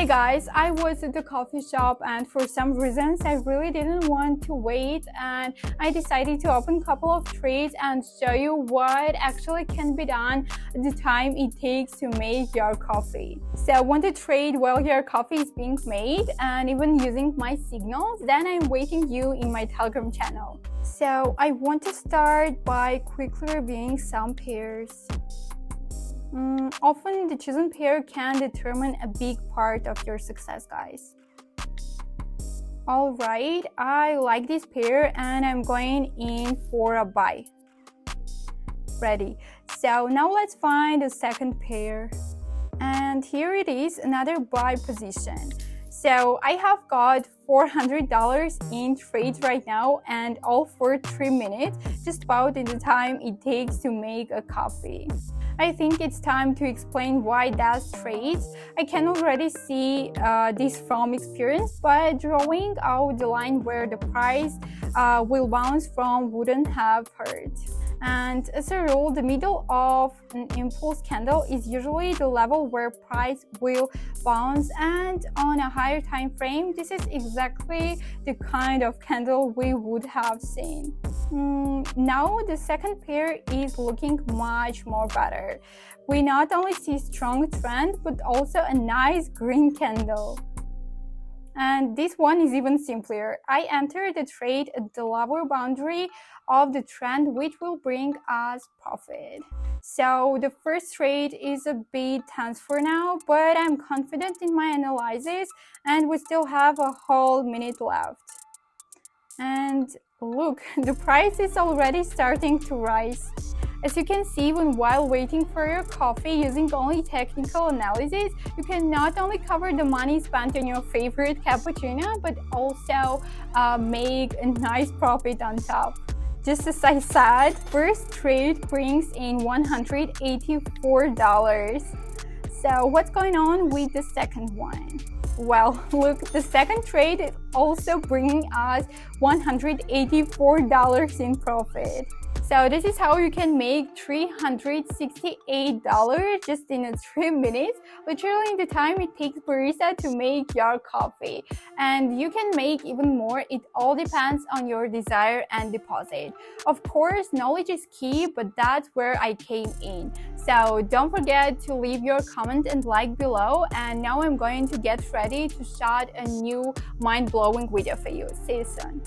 Hi guys, I was at the coffee shop and for some reasons I really didn't want to wait, and I decided to open a couple of trades and show you what actually can be done at the time it takes to make your coffee. So I want to trade while your coffee is being made and even using my signals, then I'm waiting you in my Telegram channel. So I want to start by quickly reviewing some pairs. Often the chosen pair can determine a big part of your success, guys. Alright, I like this pair and I'm going in for a buy. Ready. So now let's find the second pair. And here it is, another buy position. So I have got $400 in trades right now, and all for 3 minutes, just about in the time it takes to make a coffee. I think it's time to explain why that's trades. I can already see this from experience, but drawing out the line where the price will bounce from wouldn't have hurt. And as a rule, the middle of an impulse candle is usually the level where price will bounce, and on a higher time frame, this is exactly the kind of candle we would have seen. Now the second pair is looking much more better. We not only see strong trend, but also a nice green candle. And this one is even simpler. I entered the trade at the lower boundary of the trend, which will bring us profit. So the first trade is a bit tense for now, but I'm confident in my analysis and we still have a whole minute left. And look, the price is already starting to rise. As you can see, while waiting for your coffee using only technical analysis, you can not only cover the money spent on your favorite cappuccino, but also make a nice profit on top. Just as I said, first trade brings in $184. So what's going on with the second one? Well, look, the second trade is also bringing us $184 in profit. So this is how you can make $368 just in 3 minutes, literally in the time it takes barista to make your coffee. And you can make even more. It all depends on your desire and deposit. Of course, knowledge is key, but that's where I came in. So don't forget to leave your comment and like below. And now I'm going to get ready to shot a new mind-blowing video for you. See you soon.